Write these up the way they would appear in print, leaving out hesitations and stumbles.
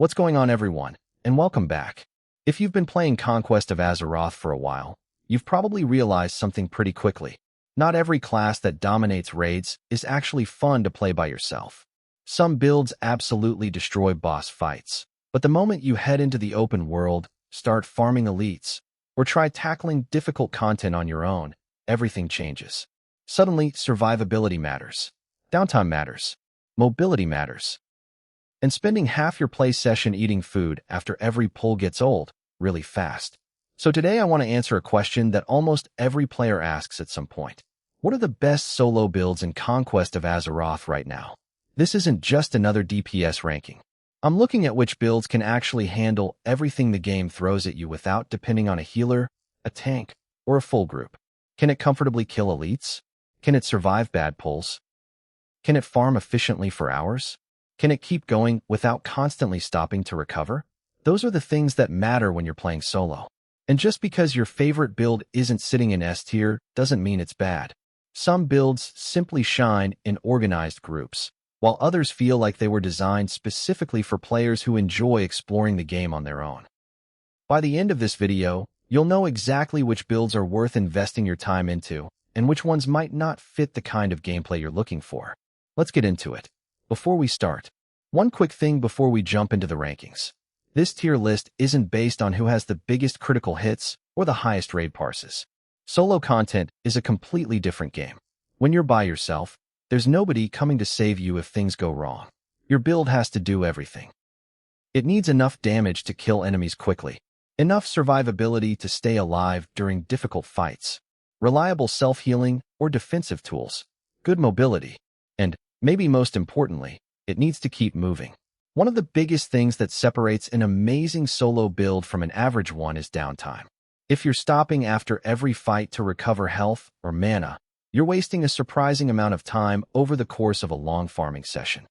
What's going on, everyone? And welcome back. If you've been playing Conquest of Azeroth for a while, you've probably realized something pretty quickly. Not every class that dominates raids is actually fun to play by yourself. Some builds absolutely destroy boss fights, but the moment you head into the open world, start farming elites, or try tackling difficult content on your own, everything changes. Suddenly, survivability matters. Downtime matters. Mobility matters. And spending half your play session eating food after every pull gets old, really fast. So today I want to answer a question that almost every player asks at some point. What are the best solo builds in Conquest of Azeroth right now? This isn't just another DPS ranking. I'm looking at which builds can actually handle everything the game throws at you without depending on a healer, a tank, or a full group. Can it comfortably kill elites? Can it survive bad pulls? Can it farm efficiently for hours? Can it keep going without constantly stopping to recover? Those are the things that matter when you're playing solo. And just because your favorite build isn't sitting in S tier doesn't mean it's bad. Some builds simply shine in organized groups, while others feel like they were designed specifically for players who enjoy exploring the game on their own. By the end of this video, you'll know exactly which builds are worth investing your time into, and which ones might not fit the kind of gameplay you're looking for. Let's get into it. Before we start, one quick thing before we jump into the rankings. This tier list isn't based on who has the biggest critical hits or the highest raid parses. Solo content is a completely different game. When you're by yourself, there's nobody coming to save you if things go wrong. Your build has to do everything. It needs enough damage to kill enemies quickly, enough survivability to stay alive during difficult fights, reliable self-healing or defensive tools, good mobility, and, maybe most importantly, it needs to keep moving. One of the biggest things that separates an amazing solo build from an average one is downtime. If you're stopping after every fight to recover health or mana, you're wasting a surprising amount of time over the course of a long farming session.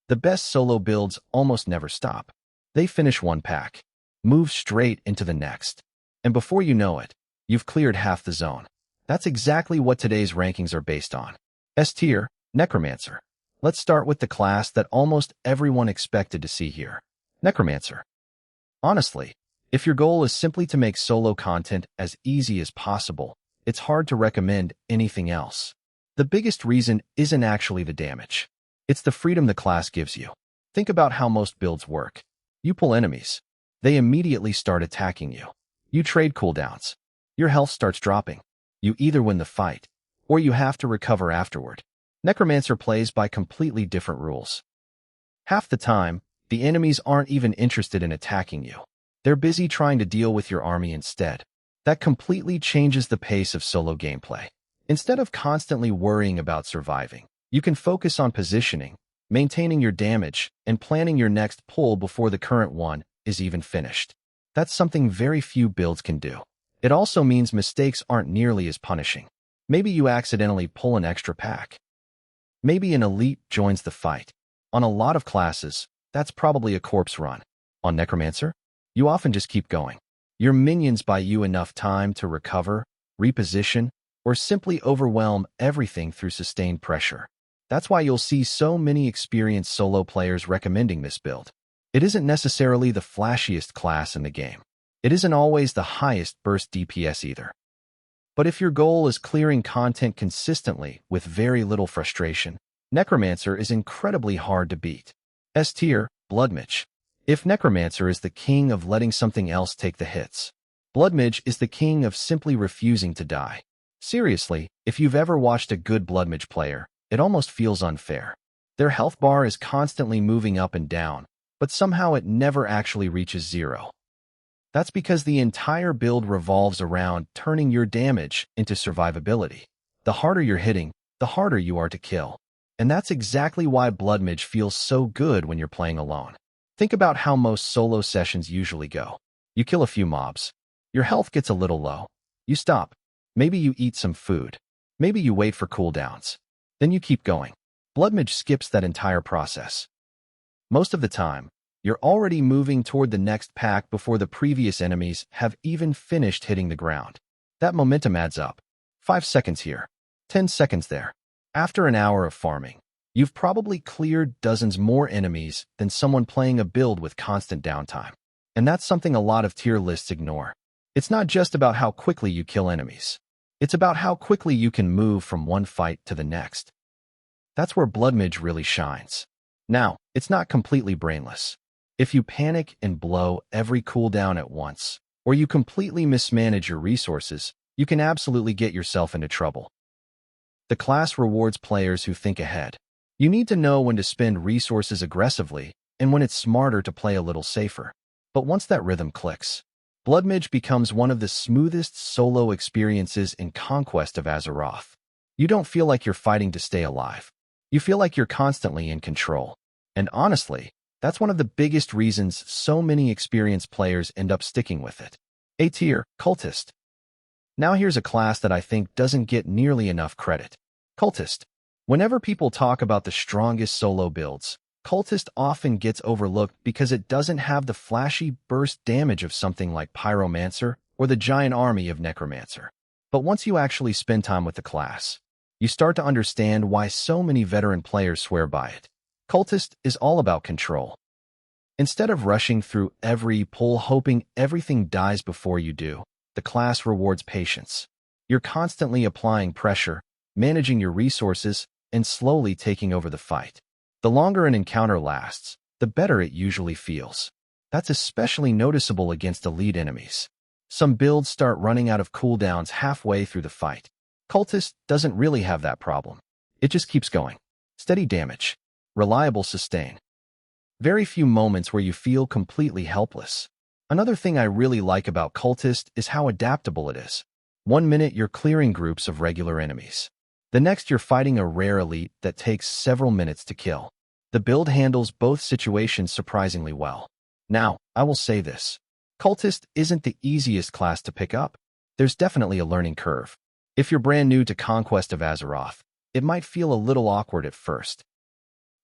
The best solo builds almost never stop. They finish one pack, move straight into the next, and before you know it, you've cleared half the zone. That's exactly what today's rankings are based on. S tier, Necromancer. Let's start with the class that almost everyone expected to see here. Necromancer. Honestly, if your goal is simply to make solo content as easy as possible, it's hard to recommend anything else. The biggest reason isn't actually the damage. It's the freedom the class gives you. Think about how most builds work. You pull enemies. They immediately start attacking you. You trade cooldowns. Your health starts dropping. You either win the fight, or you have to recover afterward. Necromancer plays by completely different rules. Half the time, the enemies aren't even interested in attacking you. They're busy trying to deal with your army instead. That completely changes the pace of solo gameplay. Instead of constantly worrying about surviving, you can focus on positioning, maintaining your damage, and planning your next pull before the current one is even finished. That's something very few builds can do. It also means mistakes aren't nearly as punishing. Maybe you accidentally pull an extra pack. Maybe an elite joins the fight. On a lot of classes, that's probably a corpse run. On Necromancer, you often just keep going. Your minions buy you enough time to recover, reposition, or simply overwhelm everything through sustained pressure. That's why you'll see so many experienced solo players recommending this build. It isn't necessarily the flashiest class in the game. It isn't always the highest burst DPS either. But if your goal is clearing content consistently with very little frustration, Necromancer is incredibly hard to beat. S tier, Bloodmage. If Necromancer is the king of letting something else take the hits, Bloodmage is the king of simply refusing to die. Seriously, if you've ever watched a good Bloodmage player, it almost feels unfair. Their health bar is constantly moving up and down, but somehow it never actually reaches zero. That's because the entire build revolves around turning your damage into survivability. The harder you're hitting, the harder you are to kill. And that's exactly why Bloodmage feels so good when you're playing alone. Think about how most solo sessions usually go. You kill a few mobs. Your health gets a little low. You stop. Maybe you eat some food. Maybe you wait for cooldowns. Then you keep going. Bloodmage skips that entire process. Most of the time, you're already moving toward the next pack before the previous enemies have even finished hitting the ground. That momentum adds up. 5 seconds here, 10 seconds there. After an hour of farming, You've probably cleared dozens more enemies than someone playing a build with constant downtime. And that's something a lot of tier lists ignore. It's not just about how quickly you kill enemies. It's about how quickly you can move from one fight to the next. That's where Blood Mage really shines. Now, it's not completely brainless. If you panic and blow every cooldown at once, or you completely mismanage your resources, you can absolutely get yourself into trouble. The class rewards players who think ahead. You need to know when to spend resources aggressively and when it's smarter to play a little safer. But once that rhythm clicks, Blood Mage becomes one of the smoothest solo experiences in Conquest of Azeroth. You don't feel like you're fighting to stay alive. You feel like you're constantly in control. And honestly, that's one of the biggest reasons so many experienced players end up sticking with it. A tier, Cultist. Now here's a class that I think doesn't get nearly enough credit. Cultist. Whenever people talk about the strongest solo builds, Cultist often gets overlooked because it doesn't have the flashy burst damage of something like Pyromancer or the giant army of Necromancer. But once you actually spend time with the class, you start to understand why so many veteran players swear by it. Cultist is all about control. Instead of rushing through every pull hoping everything dies before you do, the class rewards patience. You're constantly applying pressure, managing your resources, and slowly taking over the fight. The longer an encounter lasts, the better it usually feels. That's especially noticeable against elite enemies. Some builds start running out of cooldowns halfway through the fight. Cultist doesn't really have that problem. It just keeps going. Steady damage. Reliable sustain. Very few moments where you feel completely helpless. Another thing I really like about Cultist is how adaptable it is. 1 minute you're clearing groups of regular enemies. The next you're fighting a rare elite that takes several minutes to kill. The build handles both situations surprisingly well. Now, I will say this. Cultist isn't the easiest class to pick up. There's definitely a learning curve. If you're brand new to Conquest of Azeroth, it might feel a little awkward at first.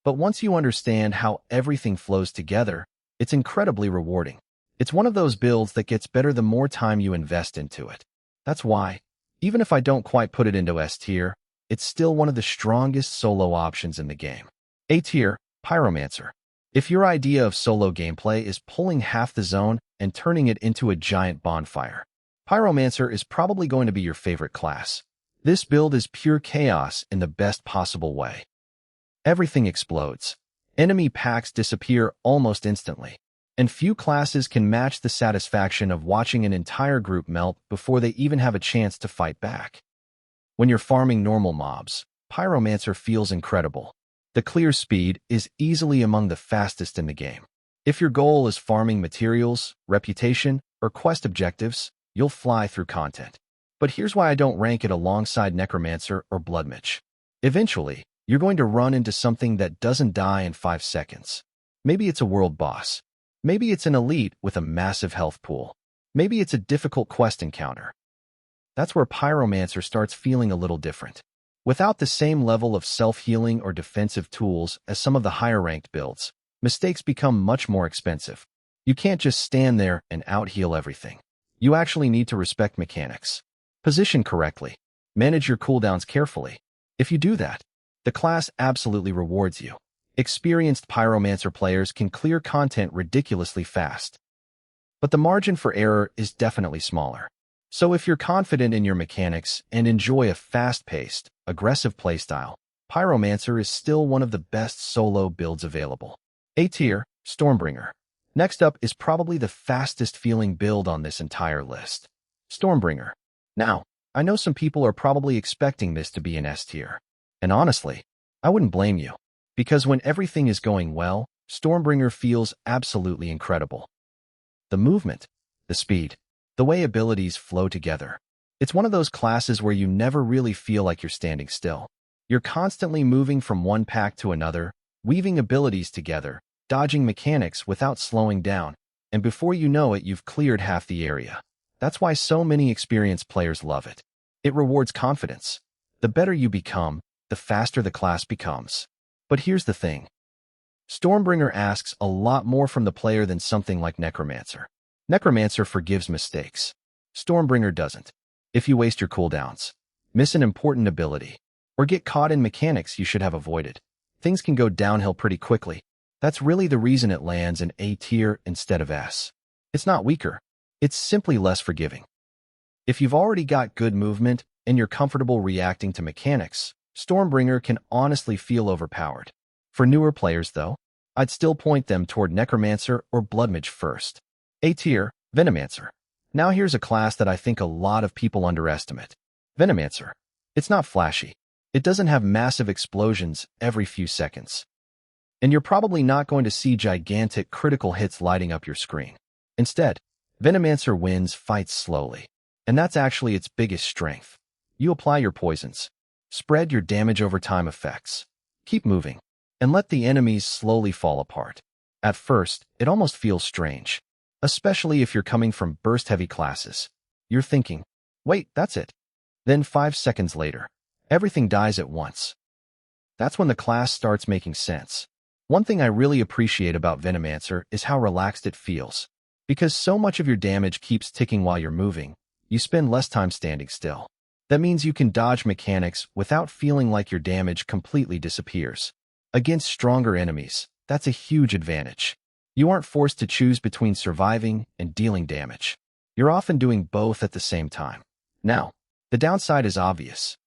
But once you understand how everything flows together, it's incredibly rewarding. It's one of those builds that gets better the more time you invest into it. That's why, even if I don't quite put it into S tier, it's still one of the strongest solo options in the game. A tier, Pyromancer. If your idea of solo gameplay is pulling half the zone and turning it into a giant bonfire, Pyromancer is probably going to be your favorite class. This build is pure chaos in the best possible way. Everything explodes. Enemy packs disappear almost instantly. And few classes can match the satisfaction of watching an entire group melt before they even have a chance to fight back. When you're farming normal mobs, Pyromancer feels incredible. The clear speed is easily among the fastest in the game. If your goal is farming materials, reputation, or quest objectives, you'll fly through content. But here's why I don't rank it alongside Necromancer or Blood Mage. Eventually, you're going to run into something that doesn't die in 5 seconds. Maybe it's a world boss. Maybe it's an elite with a massive health pool. Maybe it's a difficult quest encounter. That's where Pyromancer starts feeling a little different. Without the same level of self-healing or defensive tools as some of the higher-ranked builds, mistakes become much more expensive. You can't just stand there and out-heal everything. You actually need to respect mechanics. Position correctly. Manage your cooldowns carefully. If you do that, the class absolutely rewards you. Experienced Pyromancer players can clear content ridiculously fast. But the margin for error is definitely smaller. So if you're confident in your mechanics and enjoy a fast-paced, aggressive playstyle, Pyromancer is still one of the best solo builds available. A tier, Stormbringer. Next up is probably the fastest-feeling build on this entire list. Stormbringer. Now, I know some people are probably expecting this to be an S tier. And honestly, I wouldn't blame you. Because when everything is going well, Stormbringer feels absolutely incredible. The movement, the speed, the way abilities flow together. It's one of those classes where you never really feel like you're standing still. You're constantly moving from one pack to another, weaving abilities together, dodging mechanics without slowing down, and before you know it, you've cleared half the area. That's why so many experienced players love it. It rewards confidence. The better you become, the faster the class becomes. But here's the thing. Stormbringer asks a lot more from the player than something like Necromancer. Necromancer forgives mistakes. Stormbringer doesn't. If you waste your cooldowns, miss an important ability, or get caught in mechanics you should have avoided, things can go downhill pretty quickly. That's really the reason it lands in A tier instead of S. It's not weaker. It's simply less forgiving. If you've already got good movement and you're comfortable reacting to mechanics, Stormbringer can honestly feel overpowered. For newer players, though, I'd still point them toward Necromancer or Bloodmage first. A tier, Venommancer. Now here's a class that I think a lot of people underestimate. Venommancer. It's not flashy. It doesn't have massive explosions every few seconds. And you're probably not going to see gigantic critical hits lighting up your screen. Instead, Venommancer wins fights slowly. And that's actually its biggest strength. You apply your poisons, spread your damage over time effects, keep moving, and let the enemies slowly fall apart. At first, it almost feels strange, especially if you're coming from burst-heavy classes. You're thinking, wait, that's it. Then 5 seconds later, everything dies at once. That's when the class starts making sense. One thing I really appreciate about Venommancer is how relaxed it feels. Because so much of your damage keeps ticking while you're moving, you spend less time standing still. That means you can dodge mechanics without feeling like your damage completely disappears. Against stronger enemies, that's a huge advantage. You aren't forced to choose between surviving and dealing damage. You're often doing both at the same time. Now, the downside is obvious.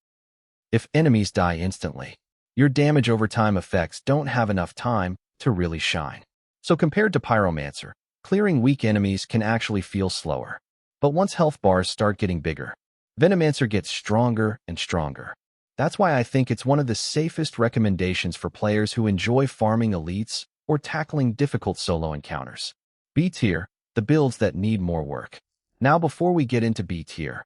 If enemies die instantly, your damage over time effects don't have enough time to really shine. So compared to Pyromancer, clearing weak enemies can actually feel slower. But once health bars start getting bigger, Venommancer gets stronger and stronger. That's why I think it's one of the safest recommendations for players who enjoy farming elites or tackling difficult solo encounters. B tier, the builds that need more work. Now before we get into B tier,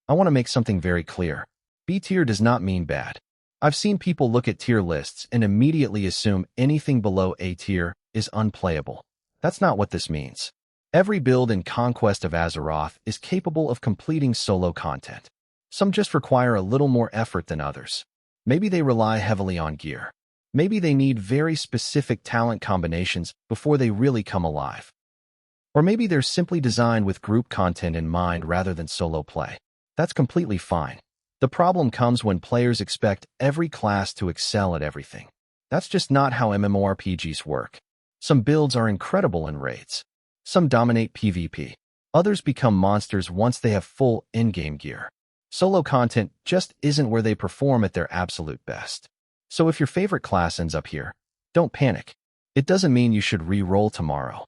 I want to make something very clear. B tier does not mean bad. I've seen people look at tier lists and immediately assume anything below A tier is unplayable. That's not what this means. Every build in Conquest of Azeroth is capable of completing solo content. Some just require a little more effort than others. Maybe they rely heavily on gear. Maybe they need very specific talent combinations before they really come alive. Or maybe they're simply designed with group content in mind rather than solo play. That's completely fine. The problem comes when players expect every class to excel at everything. That's just not how MMORPGs work. Some builds are incredible in raids. Some dominate PvP. Others become monsters once they have full in-game gear. Solo content just isn't where they perform at their absolute best. So if your favorite class ends up here, don't panic. It doesn't mean you should re-roll tomorrow.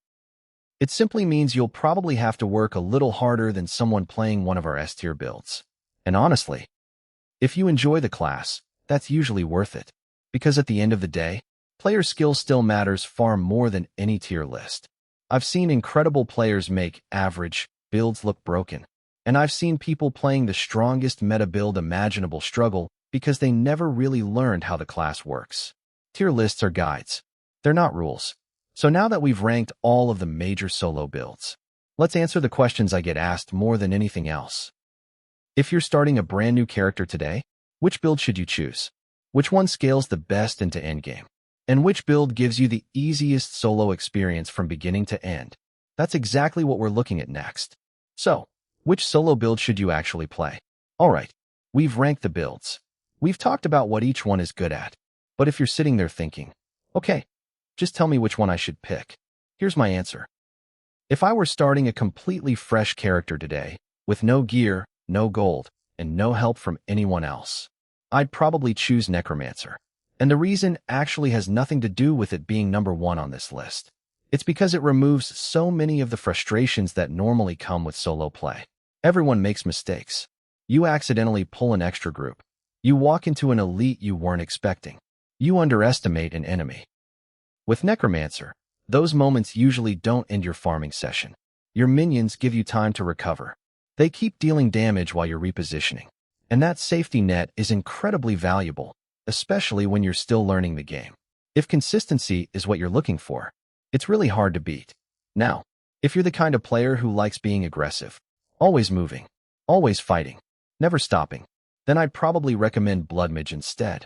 It simply means you'll probably have to work a little harder than someone playing one of our S-tier builds. And honestly, if you enjoy the class, that's usually worth it. Because at the end of the day, player skill still matters far more than any tier list. I've seen incredible players make average builds look broken, and I've seen people playing the strongest meta build imaginable struggle because they never really learned how the class works. Tier lists are guides. They're not rules. So now that we've ranked all of the major solo builds, let's answer the questions I get asked more than anything else. If you're starting a brand new character today, which build should you choose? Which one scales the best into endgame? And which build gives you the easiest solo experience from beginning to end? That's exactly what we're looking at next. So, which solo build should you actually play? Alright, we've ranked the builds. We've talked about what each one is good at. But if you're sitting there thinking, okay, just tell me which one I should pick. Here's my answer. If I were starting a completely fresh character today, with no gear, no gold, and no help from anyone else, I'd probably choose Necromancer. And the reason actually has nothing to do with it being number one on this list. It's because it removes so many of the frustrations that normally come with solo play. Everyone makes mistakes. You accidentally pull an extra group. You walk into an elite you weren't expecting. You underestimate an enemy. With Necromancer, those moments usually don't end your farming session. Your minions give you time to recover. They keep dealing damage while you're repositioning. And that safety net is incredibly valuable, especially when you're still learning the game. If consistency is what you're looking for, it's really hard to beat. Now, if you're the kind of player who likes being aggressive, always moving, always fighting, never stopping, then I'd probably recommend Bloodmage instead.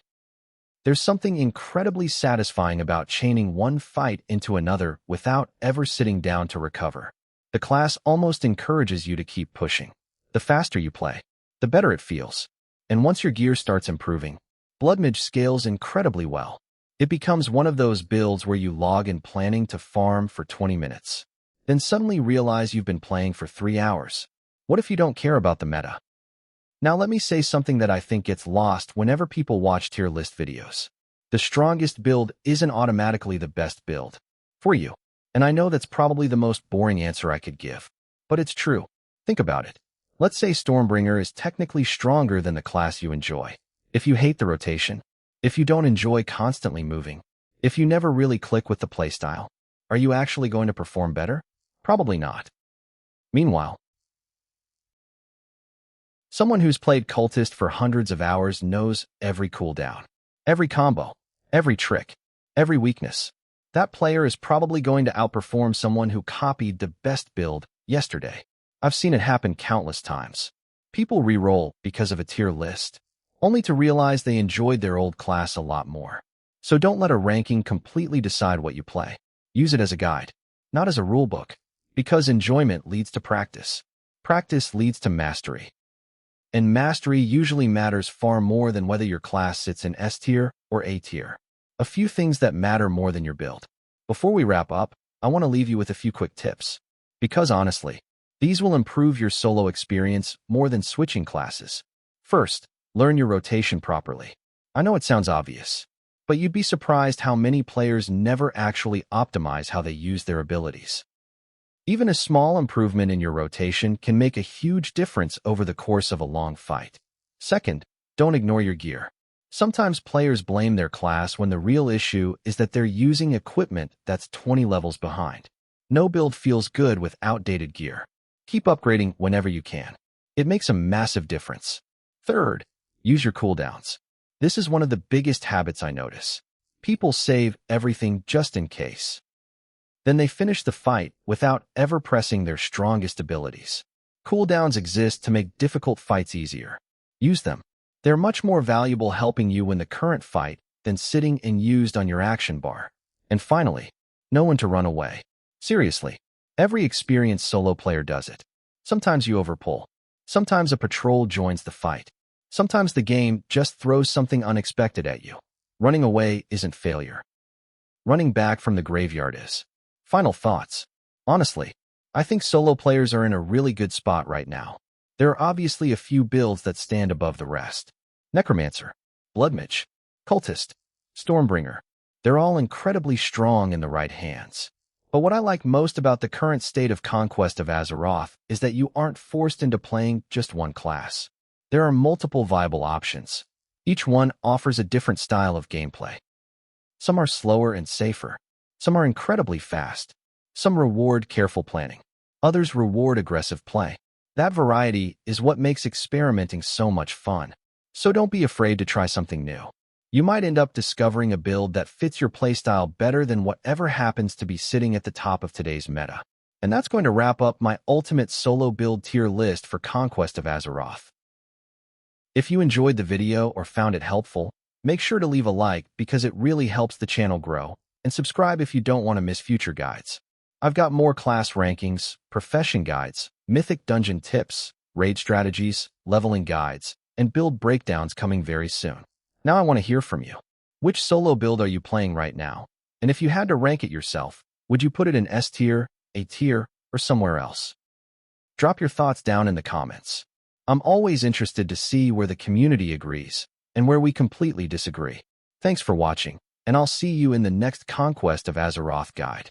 There's something incredibly satisfying about chaining one fight into another without ever sitting down to recover. The class almost encourages you to keep pushing. The faster you play, the better it feels. And once your gear starts improving, Bloodmage scales incredibly well. It becomes one of those builds where you log in planning to farm for 20 minutes. Then suddenly realize you've been playing for 3 hours. What if you don't care about the meta? Now let me say something that I think gets lost whenever people watch tier list videos. The strongest build isn't automatically the best build for you. And I know that's probably the most boring answer I could give, but it's true. Think about it. Let's say Stormbringer is technically stronger than the class you enjoy. If you hate the rotation, if you don't enjoy constantly moving, if you never really click with the playstyle, are you actually going to perform better? Probably not. Meanwhile, someone who's played Cultist for hundreds of hours knows every cooldown, every combo, every trick, every weakness. That player is probably going to outperform someone who copied the best build yesterday. I've seen it happen countless times. People re-roll because of a tier list, only to realize they enjoyed their old class a lot more. So don't let a ranking completely decide what you play. Use it as a guide, not as a rulebook, because enjoyment leads to practice. Practice leads to mastery. And mastery usually matters far more than whether your class sits in S tier or A tier. A few things that matter more than your build. Before we wrap up, I want to leave you with a few quick tips. Because honestly, these will improve your solo experience more than switching classes. First, learn your rotation properly. I know it sounds obvious, but you'd be surprised how many players never actually optimize how they use their abilities. Even a small improvement in your rotation can make a huge difference over the course of a long fight. Second, don't ignore your gear. Sometimes players blame their class when the real issue is that they're using equipment that's 20 levels behind. No build feels good with outdated gear. Keep upgrading whenever you can. It makes a massive difference. Third, use your cooldowns. This is one of the biggest habits I notice. People save everything just in case. Then they finish the fight without ever pressing their strongest abilities. Cooldowns exist to make difficult fights easier. Use them. They're much more valuable helping you win the current fight than sitting and used on your action bar. And finally, know when to run away. Seriously, every experienced solo player does it. Sometimes you overpull. Sometimes a patrol joins the fight. Sometimes the game just throws something unexpected at you. Running away isn't failure. Running back from the graveyard is. Final thoughts. Honestly, I think solo players are in a really good spot right now. There are obviously a few builds that stand above the rest. Necromancer, Blood Mage, Cultist, Stormbringer. They're all incredibly strong in the right hands. But what I like most about the current state of Conquest of Azeroth is that you aren't forced into playing just one class. There are multiple viable options. Each one offers a different style of gameplay. Some are slower and safer. Some are incredibly fast. Some reward careful planning. Others reward aggressive play. That variety is what makes experimenting so much fun. So don't be afraid to try something new. You might end up discovering a build that fits your playstyle better than whatever happens to be sitting at the top of today's meta. And that's going to wrap up my ultimate solo build tier list for Conquest of Azeroth. If you enjoyed the video or found it helpful, make sure to leave a like because it really helps the channel grow, and subscribe if you don't want to miss future guides. I've got more class rankings, profession guides, mythic dungeon tips, raid strategies, leveling guides, and build breakdowns coming very soon. Now I want to hear from you. Which solo build are you playing right now? And if you had to rank it yourself, would you put it in S tier, A tier, or somewhere else? Drop your thoughts down in the comments. I'm always interested to see where the community agrees and where we completely disagree. Thanks for watching, and I'll see you in the next Conquest of Azeroth guide.